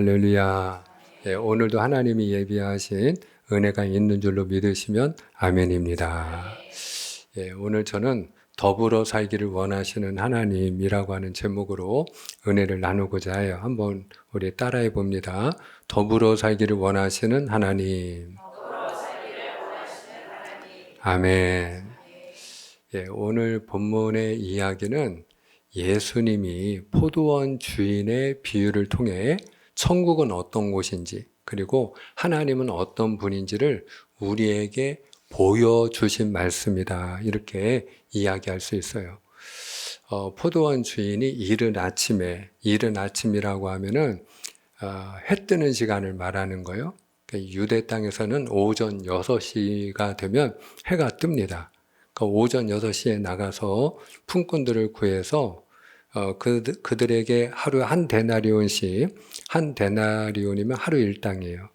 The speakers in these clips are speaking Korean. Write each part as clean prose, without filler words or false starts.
할렐루야. 예, 오늘도 하나님이 예비하신 은혜가 있는 줄로 믿으시면 아멘입니다. 예, 오늘 저는 더불어 살기를 원하시는 하나님이라고 하는 제목으로 은혜를 나누고자 해요. 한번 우리 따라해 봅니다. 더불어 살기를 원하시는 하나님. 아멘. 예, 오늘 본문의 이야기는 예수님이 포도원 주인의 비유를 통해 천국은 어떤 곳인지, 그리고 하나님은 어떤 분인지를 우리에게 보여주신 말씀이다. 이렇게 이야기할 수 있어요. 포도원 주인이 이른 아침이라고 하면은 해 뜨는 시간을 말하는 거예요. 그러니까 유대 땅에서는 오전 6시가 되면 해가 뜹니다. 그러니까 오전 6시에 나가서 품꾼들을 구해서 그들에게 하루 한 데나리온씩, 한 데나리온이면 하루 일당이에요.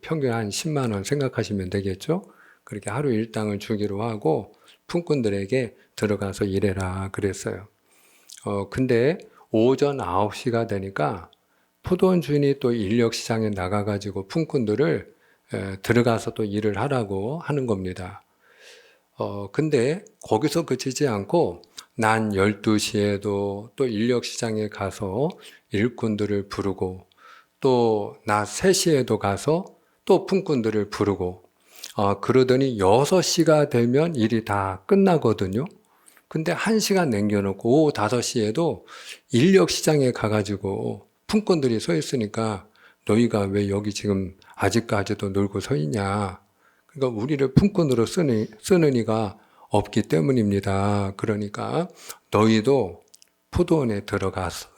평균 한 10만 원 생각하시면 되겠죠? 그렇게 하루 일당을 주기로 하고 품꾼들에게 들어가서 일해라 그랬어요. 근데 오전 9시가 되니까 포도원 주인이 또 인력시장에 나가가지고 품꾼들을 들어가서 또 일을 하라고 하는 겁니다. 근데 거기서 그치지 않고 낮 12시에도 또 인력시장에 가서 일꾼들을 부르고 또 낮 3시에도 가서 또 품꾼들을 부르고 그러더니 6시가 되면 일이 다 끝나거든요. 근데 1시간 남겨놓고 오후 5시에도 인력시장에 가가지고 품꾼들이 서 있으니까 너희가 왜 여기 지금 아직까지도 놀고 서 있냐. 그러니까 우리를 품꾼으로 쓰는 이가 없기 때문입니다. 그러니까 너희도 포도원에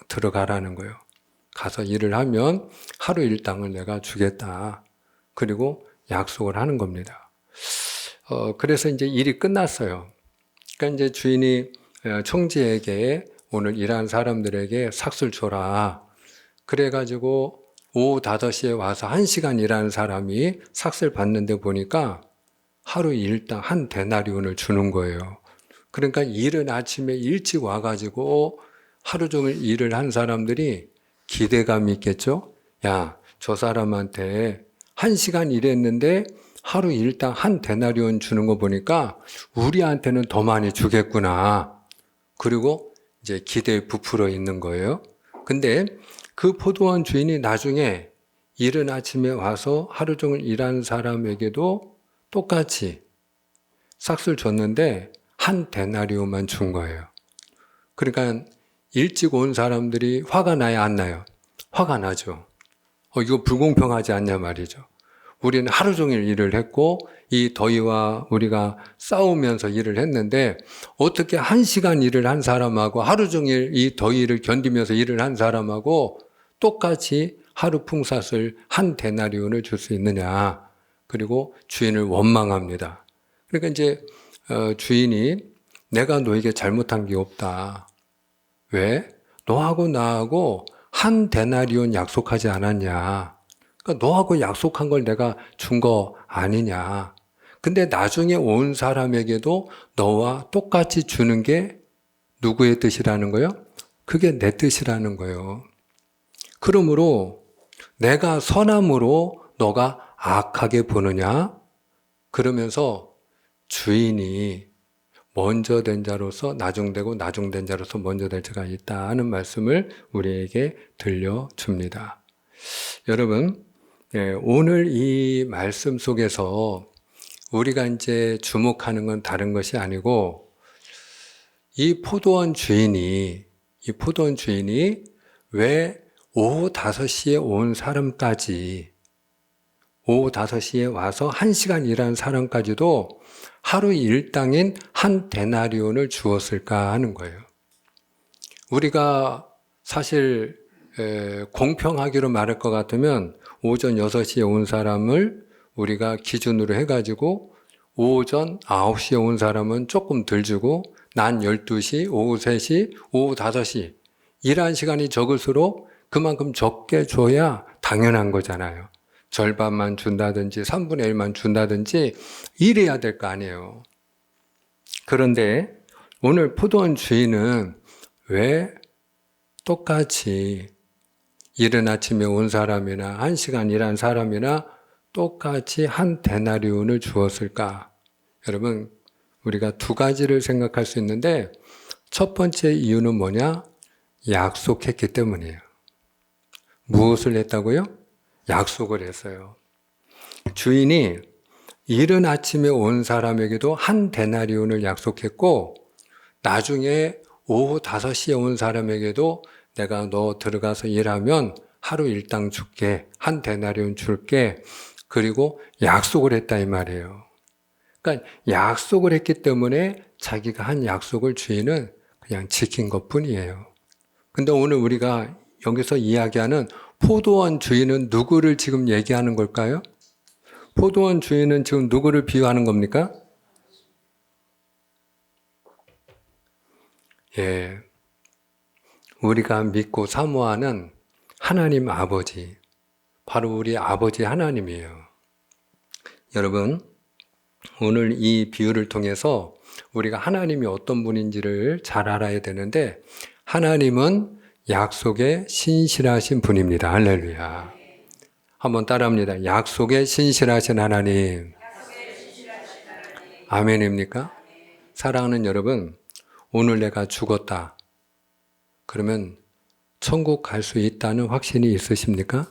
들어가라는 거예요. 가서 일을 하면 하루 일당을 내가 주겠다. 그리고 약속을 하는 겁니다. 그래서 이제 일이 끝났어요. 그러니까 이제 주인이 총지에게 오늘 일한 사람들에게 삭을 줘라. 그래가지고 오후 5시에 와서 1시간 일하는 사람이 삭을 받는데 보니까 하루 일당 한 데나리온을 주는 거예요. 그러니까 이른 아침에 일찍 와가지고 하루 종일 일을 한 사람들이 기대감이 있겠죠? 야, 저 사람한테 1시간 일했는데 하루 일당 한 데나리온 주는 거 보니까 우리한테는 더 많이 주겠구나. 그리고 이제 기대에 부풀어 있는 거예요. 근데 그 포도원 주인이 나중에 이른 아침에 와서 하루 종일 일하는 사람에게도 똑같이 삭을 줬는데 한 데나리온만 준 거예요. 그러니까 일찍 온 사람들이 화가 나야 안 나요? 화가 나죠. 이거 불공평하지 않냐 말이죠. 우리는 하루 종일 일을 했고 이 더위와 우리가 싸우면서 일을 했는데 어떻게 1시간 일을 한 사람하고 하루 종일 이 더위를 견디면서 일을 한 사람하고 똑같이 하루 품삯을 한 데나리온을 줄 수 있느냐. 그리고 주인을 원망합니다. 그러니까 이제 주인이 내가 너에게 잘못한 게 없다. 왜? 너하고 나하고 한 데나리온 약속하지 않았냐. 그러니까 너하고 약속한 걸 내가 준 거 아니냐. 근데 나중에 온 사람에게도 너와 똑같이 주는 게 누구의 뜻이라는 거예요? 그게 내 뜻이라는 거예요. 그러므로 내가 선함으로 너가 악하게 보느냐? 그러면서 주인이 먼저 된 자로서 나중되고 나중된 자로서 먼저 될 자가 있다 하는 말씀을 우리에게 들려줍니다. 여러분, 오늘 이 말씀 속에서 우리가 이제 주목하는 건 다른 것이 아니고 이 포도원 주인이 왜 오후 5시에 온 사람까지 오후 5시에 와서 1시간 일한 사람까지도 하루 일당인 한 데나리온을 주었을까 하는 거예요. 우리가 사실 공평하기로 말할 것 같으면 오전 6시에 온 사람을 우리가 기준으로 해가지고 오전 9시에 온 사람은 조금 덜 주고 낮 12시, 오후 3시, 오후 5시 일한 시간이 적을수록 그만큼 적게 줘야 당연한 거잖아요. 절반만 준다든지 3분의 1만 준다든지 이래야 될 거 아니에요. 그런데 오늘 포도원 주인은 왜 똑같이 이른 아침에 온 사람이나 1시간 일한 사람이나 똑같이 한 데나리온을 주었을까? 여러분, 우리가 두 가지를 생각할 수 있는데 첫 번째 이유는 뭐냐? 약속했기 때문이에요. 무엇을 했다고요? 약속을 했어요. 주인이 이른 아침에 온 사람에게도 한 데나리온을 약속했고 나중에 오후 5시에 온 사람에게도 내가 너 들어가서 일하면 하루 일당 줄게, 한 데나리온 줄게, 그리고 약속을 했다 이 말이에요. 그러니까 약속을 했기 때문에 자기가 한 약속을 주인은 그냥 지킨 것뿐이에요. 근데 오늘 우리가 여기서 이야기하는 포도원 주인은 누구를 지금 얘기하는 걸까요? 포도원 주인은 지금 누구를 비유하는 겁니까? 예, 우리가 믿고 사모하는 하나님 아버지, 바로 우리 아버지 하나님이에요. 여러분, 오늘 이 비유를 통해서 우리가 하나님이 어떤 분인지를 잘 알아야 되는데 하나님은 약속에 신실하신 분입니다. 할렐루야. 한번 따라합니다. 약속에 신실하신 하나님. 아멘입니까? 사랑하는 여러분, 오늘 내가 죽었다. 그러면 천국 갈 수 있다는 확신이 있으십니까?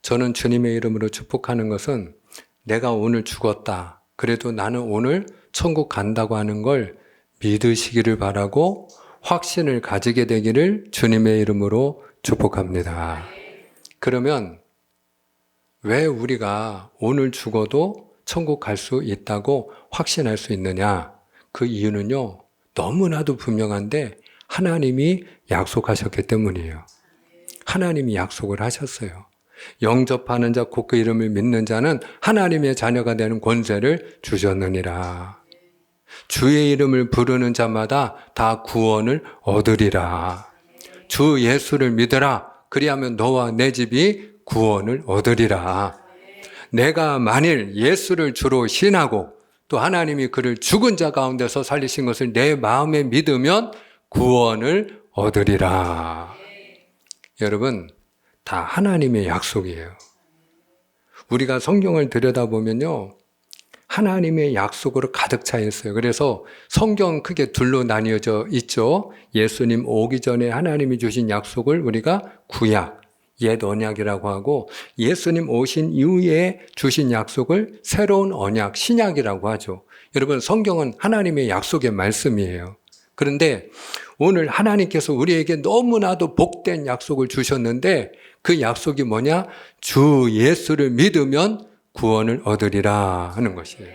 저는 주님의 이름으로 축복하는 것은 내가 오늘 죽었다. 그래도 나는 오늘 천국 간다고 하는 걸 믿으시기를 바라고 확신을 가지게 되기를 주님의 이름으로 축복합니다. 그러면 왜 우리가 오늘 죽어도 천국 갈 수 있다고 확신할 수 있느냐? 그 이유는요, 너무나도 분명한데 하나님이 약속하셨기 때문이에요. 하나님이 약속을 하셨어요. 영접하는 자, 곧 그 이름을 믿는 자는 하나님의 자녀가 되는 권세를 주셨느니라. 주의 이름을 부르는 자마다 다 구원을 얻으리라. 주 예수를 믿으라. 그리하면 너와 내 집이 구원을 얻으리라. 내가 만일 예수를 주로 신하고 또 하나님이 그를 죽은 자 가운데서 살리신 것을 내 마음에 믿으면 구원을 얻으리라. 여러분, 다 하나님의 약속이에요. 우리가 성경을 들여다보면요, 하나님의 약속으로 가득 차 있어요. 그래서 성경 크게 둘로 나뉘어져 있죠. 예수님 오기 전에 하나님이 주신 약속을 우리가 구약, 옛 언약이라고 하고, 예수님 오신 이후에 주신 약속을 새로운 언약, 신약이라고 하죠. 여러분, 성경은 하나님의 약속의 말씀이에요. 그런데 오늘 하나님께서 우리에게 너무나도 복된 약속을 주셨는데 그 약속이 뭐냐? 주 예수를 믿으면 구원을 얻으리라 하는 것이에요.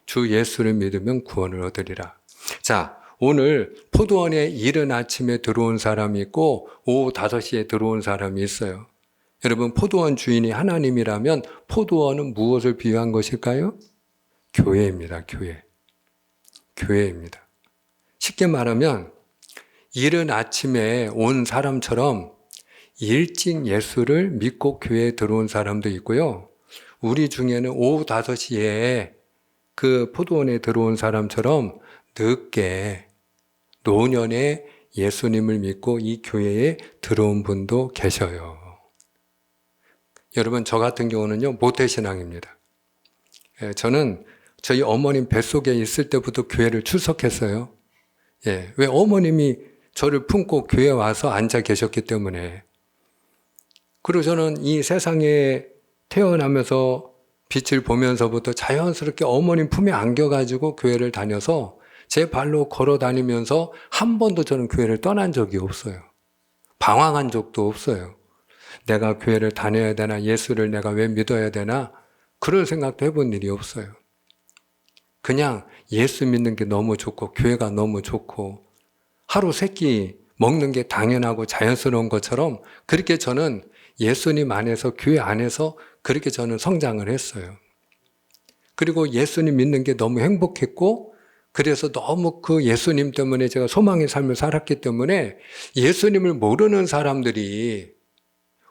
주 예수를 믿으면 구원을 얻으리라. 자, 오늘 포도원에 이른 아침에 들어온 사람이 있고 오후 5시에 들어온 사람이 있어요. 여러분, 포도원 주인이 하나님이라면 포도원은 무엇을 비유한 것일까요? 교회입니다. 교회. 교회입니다. 쉽게 말하면 이른 아침에 온 사람처럼 일찍 예수를 믿고 교회에 들어온 사람도 있고요. 우리 중에는 오후 5시에 그 포도원에 들어온 사람처럼 늦게 노년에 예수님을 믿고 이 교회에 들어온 분도 계셔요. 여러분, 저 같은 경우는요, 모태신앙입니다. 저는 저희 어머님 뱃속에 있을 때부터 교회를 출석했어요. 왜 어머님이 저를 품고 교회에 와서 앉아 계셨기 때문에. 그리고 저는 이 세상에 태어나면서 빛을 보면서부터 자연스럽게 어머님 품에 안겨가지고 교회를 다녀서 제 발로 걸어 다니면서 한 번도 저는 교회를 떠난 적이 없어요. 방황한 적도 없어요. 내가 교회를 다녀야 되나, 예수를 내가 왜 믿어야 되나, 그런 생각도 해본 일이 없어요. 그냥 예수 믿는 게 너무 좋고 교회가 너무 좋고 하루 세 끼 먹는 게 당연하고 자연스러운 것처럼 그렇게 저는 예수님 안에서, 교회 안에서 그렇게 저는 성장을 했어요. 그리고 예수님 믿는 게 너무 행복했고, 그래서 너무 그 예수님 때문에 제가 소망의 삶을 살았기 때문에 예수님을 모르는 사람들이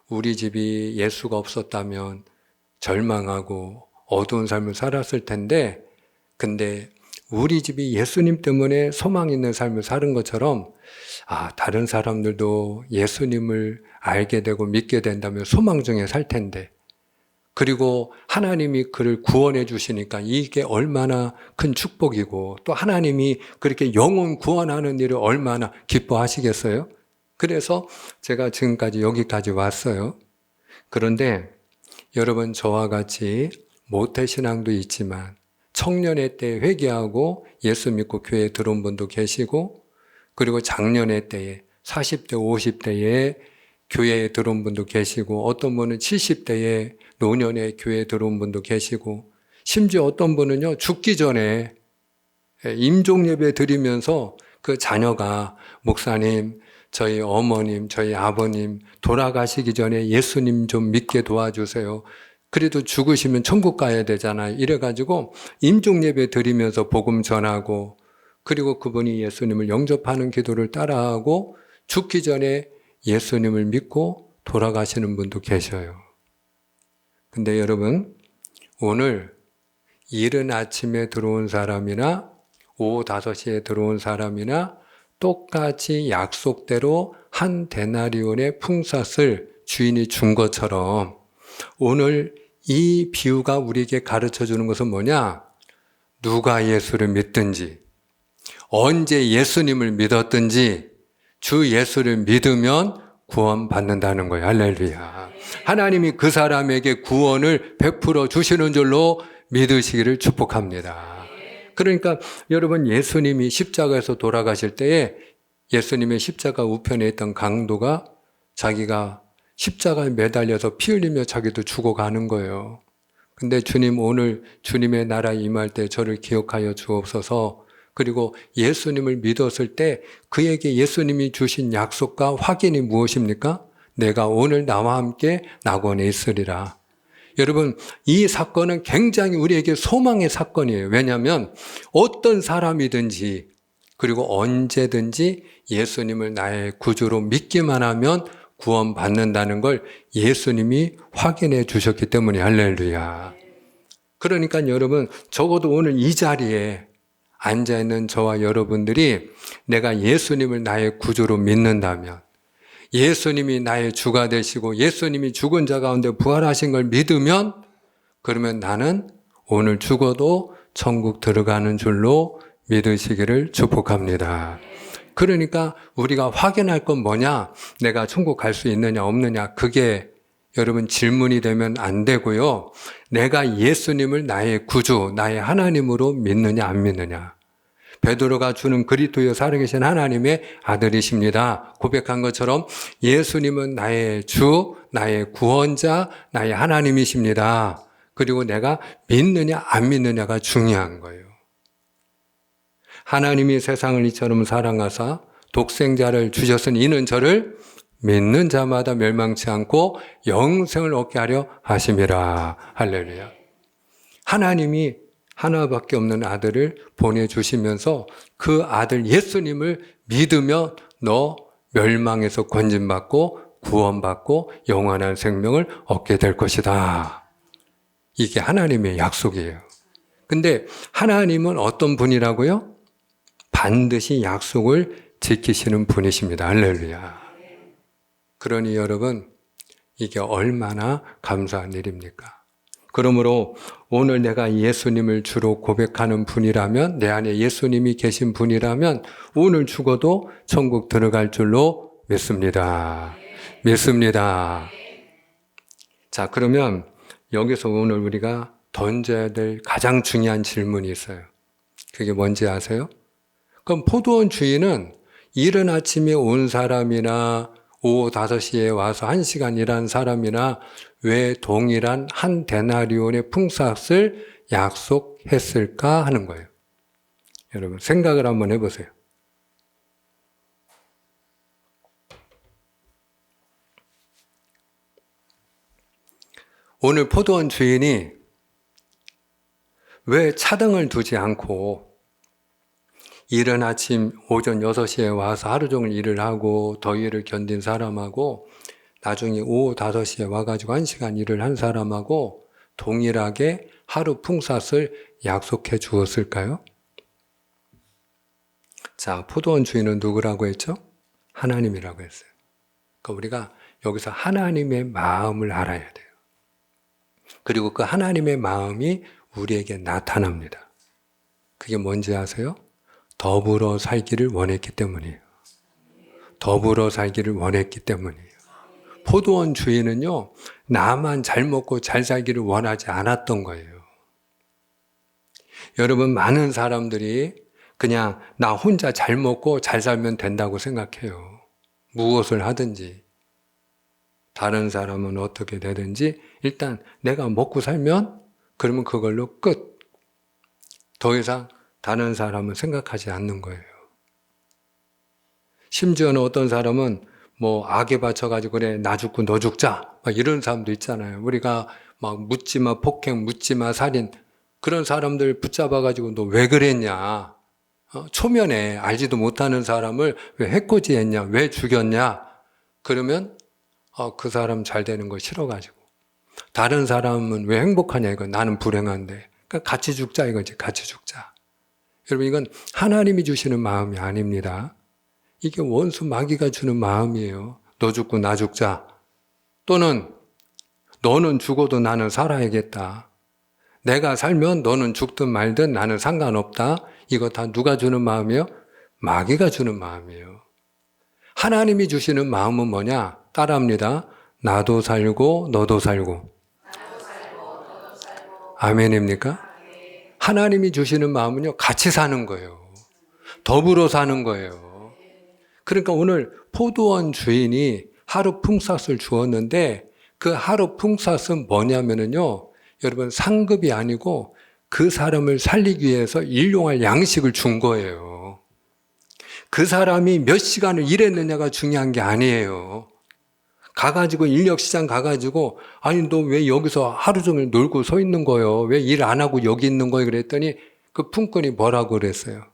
우리 집이 예수가 없었다면 절망하고 어두운 삶을 살았을 텐데, 근데 우리 집이 예수님 때문에 소망 있는 삶을 사는 것처럼 다른 사람들도 예수님을 알게 되고 믿게 된다면 소망 중에 살 텐데, 그리고 하나님이 그를 구원해 주시니까 이게 얼마나 큰 축복이고, 또 하나님이 그렇게 영혼 구원하는 일을 얼마나 기뻐하시겠어요? 그래서 제가 지금까지 여기까지 왔어요. 그런데 여러분, 저와 같이 모태신앙도 있지만 청년의 때 회개하고 예수 믿고 교회에 들어온 분도 계시고, 그리고 장년의 때에 40대, 50대에 교회에 들어온 분도 계시고, 어떤 분은 70대에 노년에 교회에 들어온 분도 계시고, 심지어 어떤 분은요, 죽기 전에 임종예배 드리면서 그 자녀가 목사님, 저희 어머님, 저희 아버님 돌아가시기 전에 예수님 좀 믿게 도와주세요. 그래도 죽으시면 천국 가야 되잖아요. 이래가지고 임종예배 드리면서 복음 전하고, 그리고 그분이 예수님을 영접하는 기도를 따라하고 죽기 전에 예수님을 믿고 돌아가시는 분도 계셔요. 근데 여러분, 오늘 이른 아침에 들어온 사람이나 오후 5시에 들어온 사람이나 똑같이 약속대로 한 데나리온의 품삯을 주인이 준 것처럼, 오늘 이 비유가 우리에게 가르쳐 주는 것은 뭐냐? 누가 예수를 믿든지, 언제 예수님을 믿었든지 주 예수를 믿으면 구원받는다는 거예요. 할렐루야. 하나님이 그 사람에게 구원을 베풀어 주시는 줄로 믿으시기를 축복합니다. 그러니까 여러분, 예수님이 십자가에서 돌아가실 때에 예수님의 십자가 우편에 있던 강도가 자기가 십자가에 매달려서 피 흘리며 자기도 죽어가는 거예요. 근데 주님, 오늘 주님의 나라에 임할 때 저를 기억하여 주옵소서. 그리고 예수님을 믿었을 때 그에게 예수님이 주신 약속과 확인이 무엇입니까? 내가 오늘 나와 함께 낙원에 있으리라. 여러분, 이 사건은 굉장히 우리에게 소망의 사건이에요. 왜냐하면 어떤 사람이든지 그리고 언제든지 예수님을 나의 구주로 믿기만 하면 구원받는다는 걸 예수님이 확인해 주셨기 때문에. 할렐루야. 그러니까 여러분, 적어도 오늘 이 자리에 앉아있는 저와 여러분들이 내가 예수님을 나의 구주로 믿는다면, 예수님이 나의 주가 되시고 예수님이 죽은 자 가운데 부활하신 걸 믿으면, 그러면 나는 오늘 죽어도 천국 들어가는 줄로 믿으시기를 축복합니다. 그러니까 우리가 확인할 건 뭐냐? 내가 천국 갈 수 있느냐 없느냐, 그게 여러분 질문이 되면 안 되고요. 내가 예수님을 나의 구주, 나의 하나님으로 믿느냐 안 믿느냐. 베드로가 주는 그리스도여 살아계신 하나님의 아들이십니다 고백한 것처럼 예수님은 나의 주, 나의 구원자, 나의 하나님이십니다. 그리고 내가 믿느냐 안 믿느냐가 중요한 거예요. 하나님이 세상을 이처럼 사랑하사 독생자를 주셨으니 이는 저를 믿는 자마다 멸망치 않고 영생을 얻게 하려 하심이라. 할렐루야. 하나님이 하나밖에 없는 아들을 보내주시면서 그 아들 예수님을 믿으며 너 멸망에서 건진받고 구원받고 영원한 생명을 얻게 될 것이다. 이게 하나님의 약속이에요. 근데 하나님은 어떤 분이라고요? 반드시 약속을 지키시는 분이십니다. 할렐루야. 그러니 여러분, 이게 얼마나 감사한 일입니까? 그러므로 오늘 내가 예수님을 주로 고백하는 분이라면, 내 안에 예수님이 계신 분이라면 오늘 죽어도 천국 들어갈 줄로 믿습니다. 믿습니다. 자, 그러면 여기서 오늘 우리가 던져야 될 가장 중요한 질문이 있어요. 그게 뭔지 아세요? 그럼 포도원 주인은 이른 아침에 온 사람이나 오후 5시에 와서 1시간 일한 사람이나 왜 동일한 한 데나리온의 품삯을 약속했을까 하는 거예요. 여러분, 생각을 한번 해보세요. 오늘 포도원 주인이 왜 차등을 두지 않고 이른 아침 오전 6시에 와서 하루 종일 일을 하고 더위를 견딘 사람하고 나중에 오후 5시에 와가지고 1시간 일을 한 사람하고 동일하게 하루 품삯을 약속해 주었을까요? 자, 포도원 주인은 누구라고 했죠? 하나님이라고 했어요. 그러니까 우리가 여기서 하나님의 마음을 알아야 돼요. 그리고 그 하나님의 마음이 우리에게 나타납니다. 그게 뭔지 아세요? 더불어 살기를 원했기 때문이에요. 더불어 살기를 원했기 때문이에요. 포도원 주인은요, 나만 잘 먹고 잘 살기를 원하지 않았던 거예요. 여러분, 많은 사람들이 그냥 나 혼자 잘 먹고 잘 살면 된다고 생각해요. 무엇을 하든지. 다른 사람은 어떻게 되든지 일단 내가 먹고 살면 그러면 그걸로 끝. 더 이상 다른 사람은 생각하지 않는 거예요. 심지어는 어떤 사람은 뭐 악에 받쳐가지고 그래 나 죽고 너 죽자 막 이런 사람도 있잖아요. 우리가 막 묻지마 폭행, 묻지마 살인 그런 사람들 붙잡아가지고 너 왜 그랬냐. 초면에 알지도 못하는 사람을 왜 해코지했냐, 왜 죽였냐. 그러면 그 사람 잘 되는 거 싫어가지고 다른 사람은 왜 행복하냐 이거 나는 불행한데 그러니까 같이 죽자 이거지. 같이 죽자. 여러분 이건 하나님이 주시는 마음이 아닙니다. 이게 원수 마귀가 주는 마음이에요. 너 죽고 나 죽자. 또는 너는 죽어도 나는 살아야겠다. 내가 살면 너는 죽든 말든 나는 상관없다. 이거 다 누가 주는 마음이에요? 마귀가 주는 마음이에요. 하나님이 주시는 마음은 뭐냐? 따라합니다. 나도 살고 너도 살고. 아멘입니까? 하나님이 주시는 마음은요, 같이 사는 거예요. 더불어 사는 거예요. 그러니까 오늘 포도원 주인이 하루 품삯을 주었는데 그 하루 품삯은 뭐냐면요, 여러분 상급이 아니고 그 사람을 살리기 위해서 일용할 양식을 준 거예요. 그 사람이 몇 시간을 일했느냐가 중요한 게 아니에요. 가가지고 인력시장 가가지고 아니 너 왜 여기서 하루 종일 놀고 서 있는 거예요? 왜 일 안 하고 여기 있는 거예요? 그랬더니 그 품꾼이 뭐라고 그랬어요?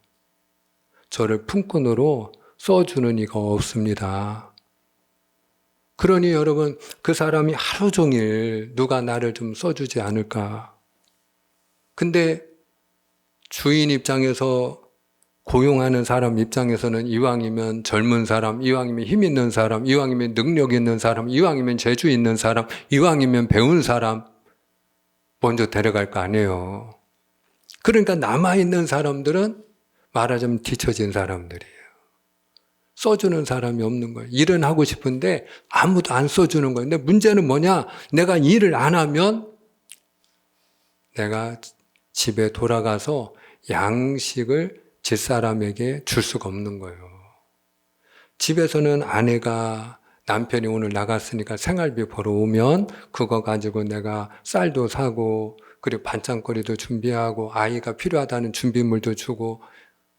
저를 품꾼으로 써주는 이가 없습니다. 그러니 여러분 그 사람이 하루 종일 누가 나를 좀 써주지 않을까. 근데 주인 입장에서 고용하는 사람 입장에서는 이왕이면 젊은 사람, 이왕이면 힘 있는 사람, 이왕이면 능력 있는 사람, 이왕이면 재주 있는 사람, 이왕이면 배운 사람 먼저 데려갈 거 아니에요. 그러니까 남아있는 사람들은 말하자면 뒤처진 사람들이에요. 써주는 사람이 없는 거예요. 일은 하고 싶은데 아무도 안 써주는 거예요. 근데 문제는 뭐냐? 내가 일을 안 하면 내가 집에 돌아가서 양식을 집사람에게 줄 수가 없는 거예요. 집에서는 아내가 남편이 오늘 나갔으니까 생활비 벌어 오면 그거 가지고 내가 쌀도 사고 그리고 반찬거리도 준비하고 아이가 필요하다는 준비물도 주고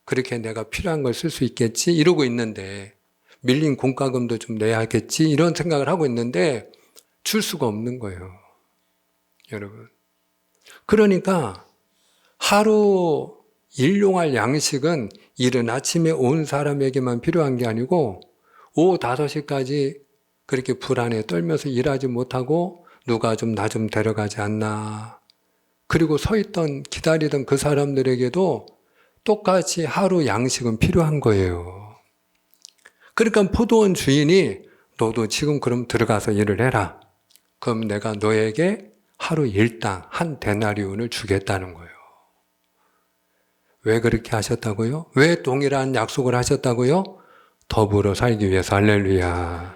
그렇게 내가 필요한 걸 쓸 수 있겠지 이러고 있는데 밀린 공과금도 좀 내야겠지 이런 생각을 하고 있는데 줄 수가 없는 거예요. 여러분. 그러니까 하루 일용할 양식은 이른 아침에 온 사람에게만 필요한 게 아니고 오후 5시까지 그렇게 불안에 떨면서 일하지 못하고 누가 좀 나 좀 데려가지 않나. 그리고 서 있던 기다리던 그 사람들에게도 똑같이 하루 양식은 필요한 거예요. 그러니까 포도원 주인이 너도 지금 그럼 들어가서 일을 해라. 그럼 내가 너에게 하루 일당 한 데나리온을 주겠다는 거예요. 왜 그렇게 하셨다고요? 왜 동일한 약속을 하셨다고요? 더불어 살기 위해서. 할렐루야.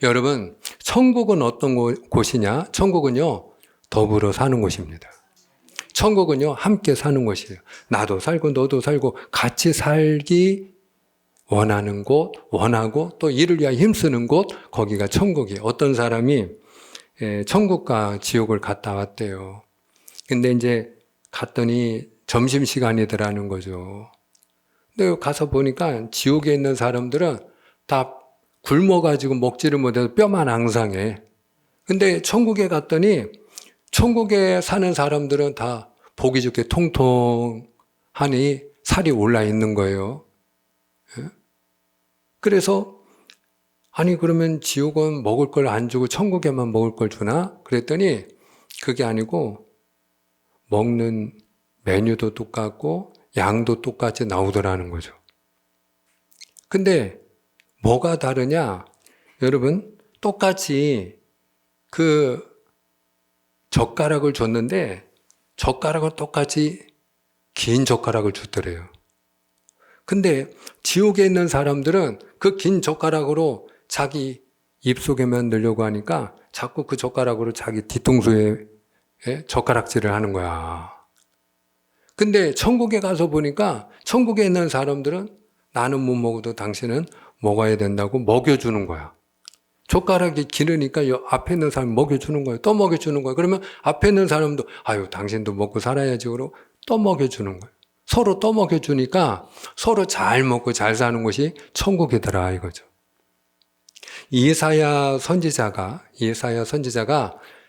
여러분, 천국은 어떤 곳이냐? 천국은요, 더불어 사는 곳입니다. 천국은요, 함께 사는 곳이에요. 나도 살고 너도 살고 같이 살기 원하는 곳, 원하고 또 이를 위하여 힘쓰는 곳, 거기가 천국이에요. 어떤 사람이 천국과 지옥을 갔다 왔대요. 근데 이제 갔더니 점심시간이더라는 거죠. 근데 가서 보니까 지옥에 있는 사람들은 다 굶어가지고 먹지를 못해서 뼈만 앙상해. 근데 천국에 갔더니 천국에 사는 사람들은 다 보기 좋게 통통하니 살이 올라 있는 거예요. 그래서 아니 그러면 지옥은 먹을 걸 안 주고 천국에만 먹을 걸 주나? 그랬더니 그게 아니고 먹는 메뉴도 똑같고 양도 똑같이 나오더라는 거죠. 근데 뭐가 다르냐? 여러분, 똑같이 그 젓가락을 줬는데 젓가락을 똑같이 긴 젓가락을 줬더래요. 근데 지옥에 있는 사람들은 그 긴 젓가락으로 자기 입속에만 넣으려고 하니까 자꾸 그 젓가락으로 자기 뒤통수에 젓가락질을 하는 거야. 근데 천국에 가서 보니까 천국에 있는 사람들은 나는 못 먹어도 당신은 먹어야 된다고 먹여주는 거야. 젓가락이 기르니까 앞에 있는 사람 먹여주는 거예요. 또 먹여주는 거예요. 그러면 앞에 있는 사람도 아유 당신도 먹고 살아야지 그러고 또 먹여주는 거예요. 서로 또 먹여주니까 서로 잘 먹고 잘 사는 곳이 천국이더라 이거죠. 이사야 선지자가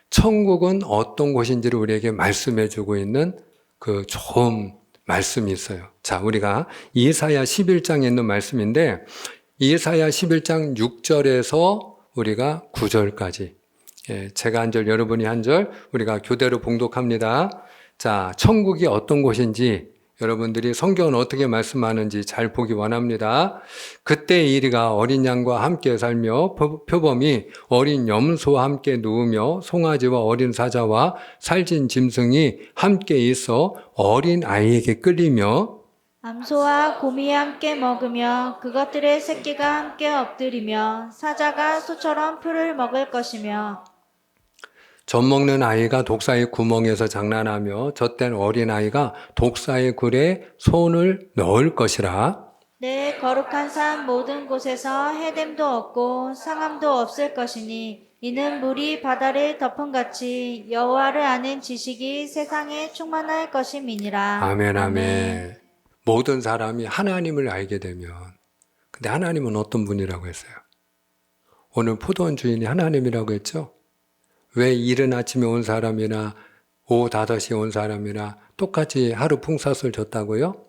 천국은 어떤 곳인지를 우리에게 말씀해주고 있는 그 좋은 말씀이 있어요. 자, 우리가 이사야 11장에 있는 말씀인데 이사야 11장 6절에서 우리가 9절까지 제가 한 절 여러분이 한 절 우리가 교대로 봉독합니다. 자, 천국이 어떤 곳인지 여러분들이 성경은 어떻게 말씀하는지 잘 보기 원합니다. 그때 이리가 어린 양과 함께 살며 표범이 어린 염소와 함께 누우며 송아지와 어린 사자와 살진 짐승이 함께 있어 어린 아이에게 끌리며 암소와 곰이 함께 먹으며 그것들의 새끼가 함께 엎드리며 사자가 소처럼 풀을 먹을 것이며 젖 먹는 아이가 독사의 구멍에서 장난하며 젖된 어린 아이가 독사의 굴에 손을 넣을 것이라. 내 거룩한 산 모든 곳에서 해됨도 없고 상함도 없을 것이니 이는 물이 바다를 덮음같이 여호와를 아는 지식이 세상에 충만할 것임이니라. 아멘, 아멘. 모든 사람이 하나님을 알게 되면, 근데 하나님은 어떤 분이라고 했어요? 오늘 포도원 주인이 하나님이라고 했죠? 왜 이른 아침에 온 사람이나 오후 5시에 온 사람이나 똑같이 하루 풍사슬 줬다고요?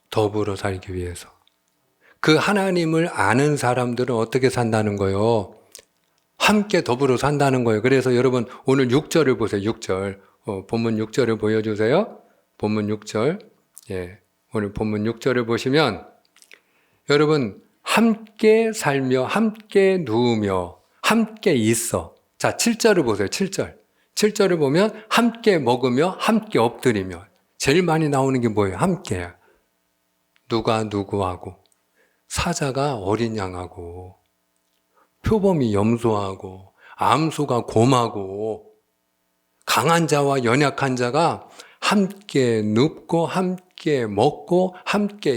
더불어 살기 위해서. 그 하나님을 아는 사람들은 어떻게 산다는 거예요? 함께 더불어 산다는 거예요. 그래서 여러분 오늘 6절을 보세요. 6절. 본문 6절을 보여주세요. 본문 6절. 예, 오늘 본문 6절을 보시면 여러분 함께 살며 함께 누우며 함께 있어. 자, 7절을 보세요. 7절. 7절을 보면 함께 먹으며 함께 엎드리며 제일 많이 나오는 게 뭐예요? 함께. 누가 누구하고 사자가 어린 양하고 표범이 염소하고 암소가 곰하고 강한 자와 연약한 자가 함께 눕고 함께 먹고 함께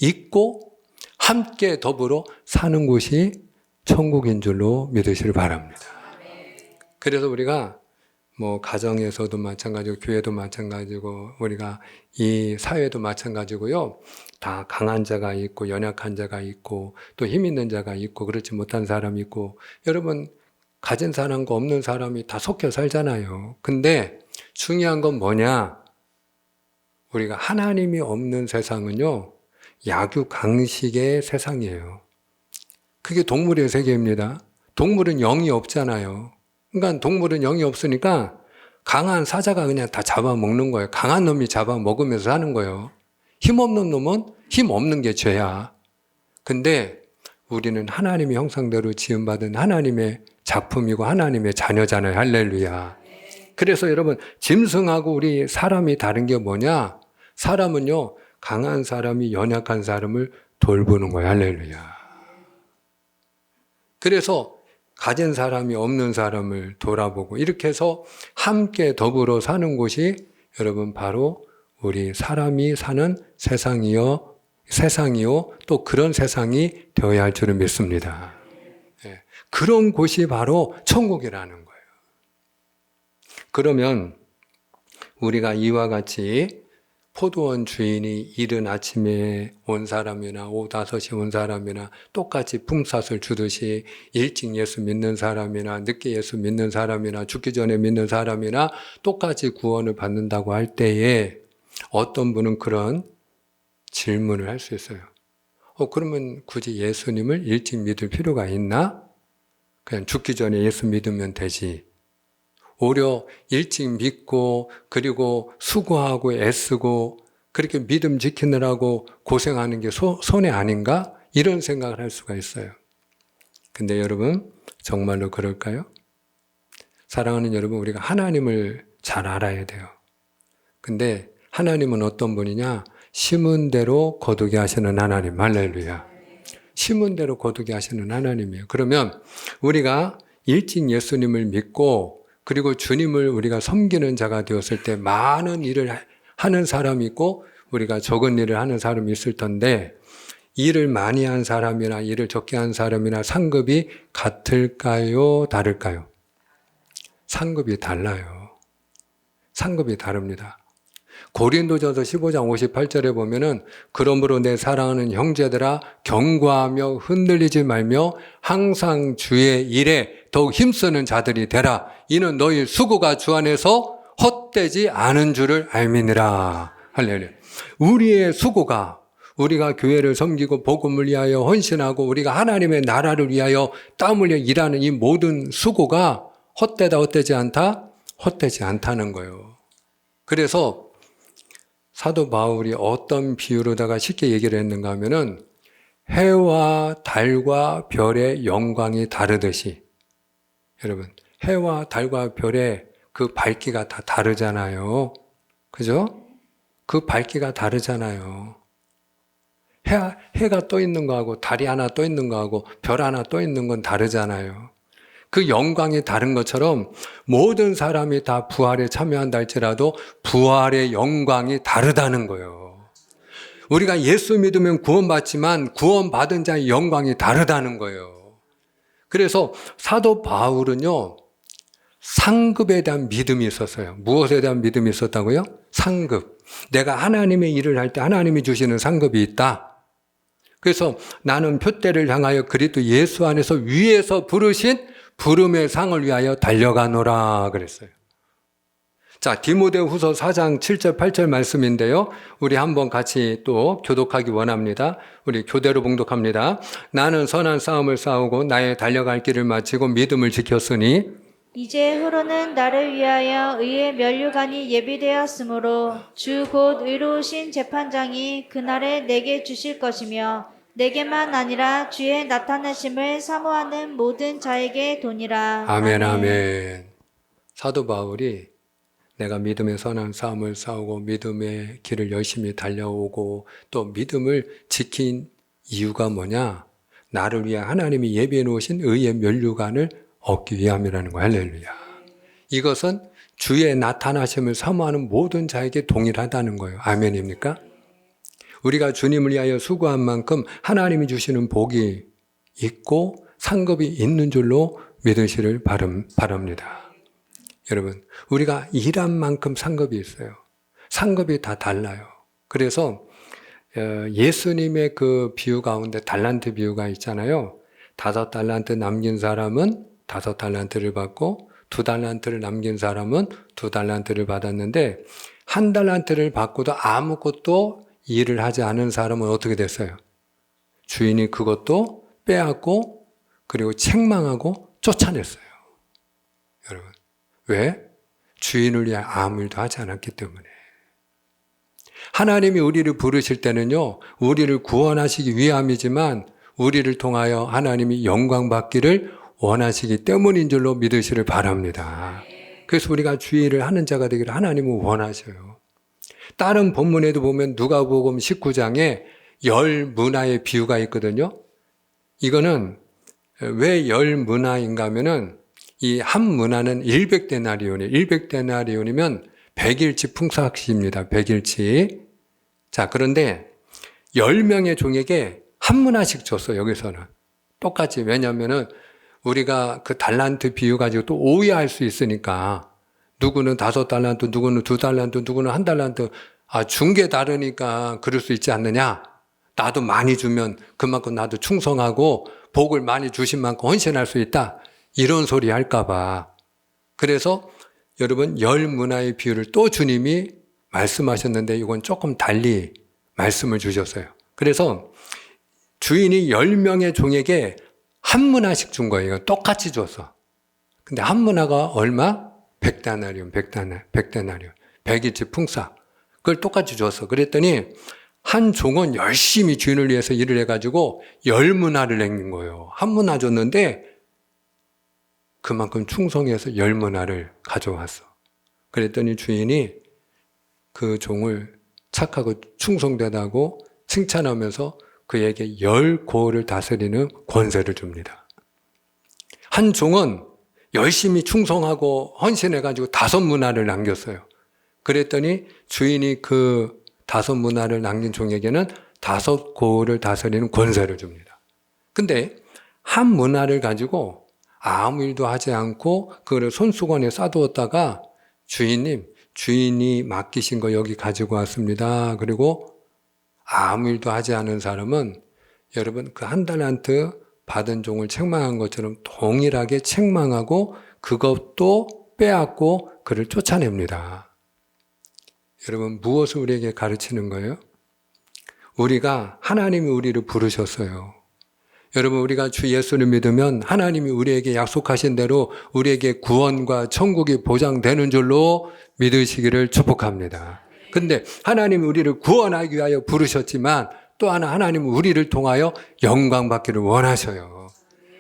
있고 함께 더불어 사는 곳이 천국인 줄로 믿으시길 바랍니다. 그래서 우리가 뭐 가정에서도 마찬가지고 교회도 마찬가지고 우리가 이 사회도 마찬가지고요. 다 강한 자가 있고 연약한 자가 있고 또 힘 있는 자가 있고 그렇지 못한 사람이 있고 여러분 가진 사람과 없는 사람이 다 섞여 살잖아요. 근데 중요한 건 뭐냐? 우리가 하나님이 없는 세상은요. 약육강식의 세상이에요. 그게 동물의 세계입니다. 동물은 영이 없잖아요. 그러니까 동물은 영이 없으니까 강한 사자가 그냥 다 잡아먹는 거예요. 강한 놈이 잡아먹으면서 사는 거예요. 힘없는 놈은 힘 없는 게 죄야. 근데 우리는 하나님의 형상대로 지음받은 하나님의 작품이고 하나님의 자녀잖아요. 할렐루야. 그래서 여러분 짐승하고 우리 사람이 다른 게 뭐냐? 사람은요. 강한 사람이 연약한 사람을 돌보는 거예요. 할렐루야. 그래서 가진 사람이 없는 사람을 돌아보고 이렇게 해서 함께 더불어 사는 곳이 여러분 바로 우리 사람이 사는 세상이요 또 그런 세상이 되어야 할 줄을 믿습니다. 예, 그런 곳이 바로 천국이라는 거예요. 그러면 우리가 이와 같이 포도원 주인이 이른 아침에 온 사람이나 오후 5시에 온 사람이나 똑같이 품삯을 주듯이 일찍 예수 믿는 사람이나 늦게 예수 믿는 사람이나 죽기 전에 믿는 사람이나 똑같이 구원을 받는다고 할 때에 어떤 분은 그런 질문을 할 수 있어요. 그러면 굳이 예수님을 일찍 믿을 필요가 있나? 그냥 죽기 전에 예수 믿으면 되지. 오히려 일찍 믿고 그리고 수고하고 애쓰고 그렇게 믿음 지키느라고 고생하는 게 손해 아닌가? 이런 생각을 할 수가 있어요. 근데 여러분, 정말로 그럴까요? 사랑하는 여러분, 우리가 하나님을 잘 알아야 돼요. 근데 하나님은 어떤 분이냐? 심은 대로 거두게 하시는 하나님. 할렐루야. 심은 대로 거두게 하시는 하나님이에요. 그러면 우리가 일찍 예수님을 믿고 그리고 주님을 우리가 섬기는 자가 되었을 때 많은 일을 하는 사람이 있고 우리가 적은 일을 하는 사람이 있을 텐데 일을 많이 한 사람이나 일을 적게 한 사람이나 상급이 같을까요? 다를까요? 상급이 달라요. 상급이 다릅니다. 고린도전서 15장 58절에 보면은 그러므로 내 사랑하는 형제들아 경고하며 흔들리지 말며 항상 주의 일에 더욱 힘쓰는 자들이 되라. 이는 너희 수고가 주 안에서 헛되지 않은 줄을 알미니라. 할렐루야. 우리의 수고가 우리가 교회를 섬기고 복음을 위하여 헌신하고 우리가 하나님의 나라를 위하여 땀 흘려 일하는 이 모든 수고가 헛되다 헛되지 않다? 헛되지 않다는 거예요. 그래서 사도 바울이 어떤 비유로다가 쉽게 얘기를 했는가 하면은 해와 달과 별의 영광이 다르듯이 여러분 해와 달과 별의 그 밝기가 다 다르잖아요. 그죠? 그 밝기가 다르잖아요. 해가 떠 있는 거하고 달이 하나 떠 있는 거하고 별 하나 떠 있는 건 다르잖아요. 그 영광이 다른 것처럼 모든 사람이 다 부활에 참여한다 할지라도 부활의 영광이 다르다는 거예요. 우리가 예수 믿으면 구원받지만 구원받은 자의 영광이 다르다는 거예요. 그래서 사도 바울은요, 상급에 대한 믿음이 있었어요. 무엇에 대한 믿음이 있었다고요? 상급. 내가 하나님의 일을 할 때 하나님이 주시는 상급이 있다. 그래서 나는 표대를 향하여 그리스도 예수 안에서 위에서 부르신 부름의 상을 위하여 달려가노라 그랬어요. 자, 디모데후서 4장 7절 8절 말씀인데요. 우리 한번 같이 또 교독하기 원합니다. 우리 교대로 봉독합니다. 나는 선한 싸움을 싸우고 나의 달려갈 길을 마치고 믿음을 지켰으니 이제 후로는 나를 위하여 의의 면류관이 예비되었으므로 주 곧 의로우신 재판장이 그날에 내게 주실 것이며 내게만 아니라 주의 나타나심을 사모하는 모든 자에게 도니라. 아멘 아멘. 사도 바울이 내가 믿음의 선한 싸움을 싸우고 믿음의 길을 열심히 달려오고 또 믿음을 지킨 이유가 뭐냐? 나를 위해 하나님이 예비해 놓으신 의의 면류관을 얻기 위함이라는 거예요. 할렐루야. 이것은 주의 나타나심을 사모하는 모든 자에게 동일하다는 거예요. 아멘입니까? 우리가 주님을 위하여 수고한 만큼 하나님이 주시는 복이 있고 상급이 있는 줄로 믿으시를 바랍니다. 여러분, 우리가 일한 만큼 상급이 있어요. 상급이 다 달라요. 그래서 예수님의 그 비유 가운데 달란트 비유가 있잖아요. 5달란트 남긴 사람은 5달란트를 받고 2달란트를 남긴 사람은 2달란트를 받았는데 1달란트를 받고도 아무것도 일을 하지 않은 사람은 어떻게 됐어요? 주인이 그것도 빼앗고 그리고 책망하고 쫓아냈어요. 여러분, 왜? 주인을 위해 아무 일도 하지 않았기 때문에. 하나님이 우리를 부르실 때는요, 우리를 구원하시기 위함이지만 우리를 통하여 하나님이 영광 받기를 원하시기 때문인 줄로 믿으시를 바랍니다. 그래서 우리가 주의 일을 하는 자가 되기를 하나님은 원하셔요. 다른 본문에도 보면 누가복음 19장에 10문화의 비유가 있거든요. 이거는 왜 10문화인가 하면은 이 한 문화는 100데나리온이에요. 100데나리온이면 100일치 풍삭시입니다. 100일치. 자, 그런데 10명의 종에게 한 문화씩 줬어요. 여기서는. 똑같이. 왜냐하면은 우리가 그 달란트 비유 가지고 또 오해할 수 있으니까 누구는 5달란트, 누구는 2달란트, 누구는 1달란트. 준 게 다르니까 그럴 수 있지 않느냐? 나도 많이 주면 그만큼 나도 충성하고 복을 많이 주신 만큼 헌신할 수 있다. 이런 소리 할까봐. 그래서 여러분 10문화의 비유를 또 주님이 말씀하셨는데 이건 조금 달리 말씀을 주셨어요. 그래서 주인이 10명의 종에게 한 문화씩 준 거예요. 똑같이 줬어. 근데 한 문화가 얼마? 100데나리온. 100일치 풍사. 그걸 똑같이 줬어. 그랬더니 한 종은 열심히 주인을 위해서 일을 해가지고 10문화를 남긴 거예요. 한 문화 줬는데 그만큼 충성해서 10문화를 가져왔어. 그랬더니 주인이 그 종을 착하고 충성되다고 칭찬하면서 그에게 10고을을 다스리는 권세를 줍니다. 한 종은 열심히 충성하고 헌신해가지고 5문화를 남겼어요. 그랬더니 주인이 그 5문화를 남긴 종에게는 5고을을 다스리는 권세를 줍니다. 근데 한 문화를 가지고 아무 일도 하지 않고 그걸 손수건에 싸두었다가 주인이 맡기신 거 여기 가지고 왔습니다. 그리고 아무 일도 하지 않은 사람은 여러분 그 한 달란트 받은 종을 책망한 것처럼 동일하게 책망하고 그것도 빼앗고 그를 쫓아냅니다. 여러분 무엇을 우리에게 가르치는 거예요? 우리가 하나님이 우리를 부르셨어요. 여러분 우리가 주 예수를 믿으면 하나님이 우리에게 약속하신 대로 우리에게 구원과 천국이 보장되는 줄로 믿으시기를 축복합니다. 근데 하나님이 우리를 구원하기 위하여 부르셨지만 또 하나 하나님은 우리를 통하여 영광 받기를 원하셔요.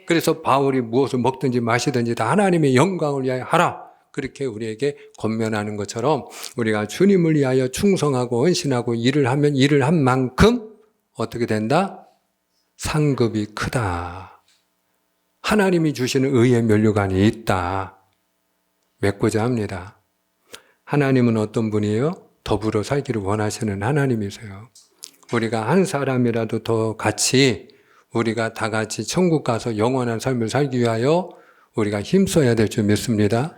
그래서 바울이 무엇을 먹든지 마시든지 다 하나님의 영광을 위하여 하라. 그렇게 우리에게 권면하는 것처럼 우리가 주님을 위하여 충성하고 헌신하고 일을 하면 일을 한 만큼 어떻게 된다? 상급이 크다. 하나님이 주시는 의의 면류관이 있다. 맺고자 합니다. 하나님은 어떤 분이에요? 더불어 살기를 원하시는 하나님이세요. 우리가 한 사람이라도 더 같이 우리가 다 같이 천국 가서 영원한 삶을 살기 위하여 우리가 힘써야 될 줄 믿습니다.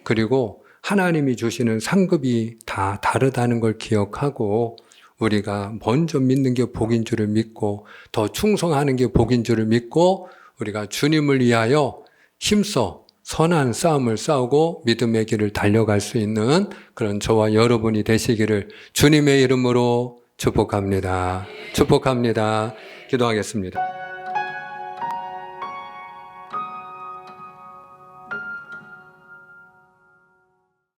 그리고 하나님이 주시는 상급이 다 다르다는 걸 기억하고 우리가 먼저 믿는 게 복인 줄을 믿고 더 충성하는 게 복인 줄을 믿고 우리가 주님을 위하여 힘써 선한 싸움을 싸우고 믿음의 길을 달려갈 수 있는 그런 저와 여러분이 되시기를 주님의 이름으로 축복합니다. 축복합니다. 기도하겠습니다.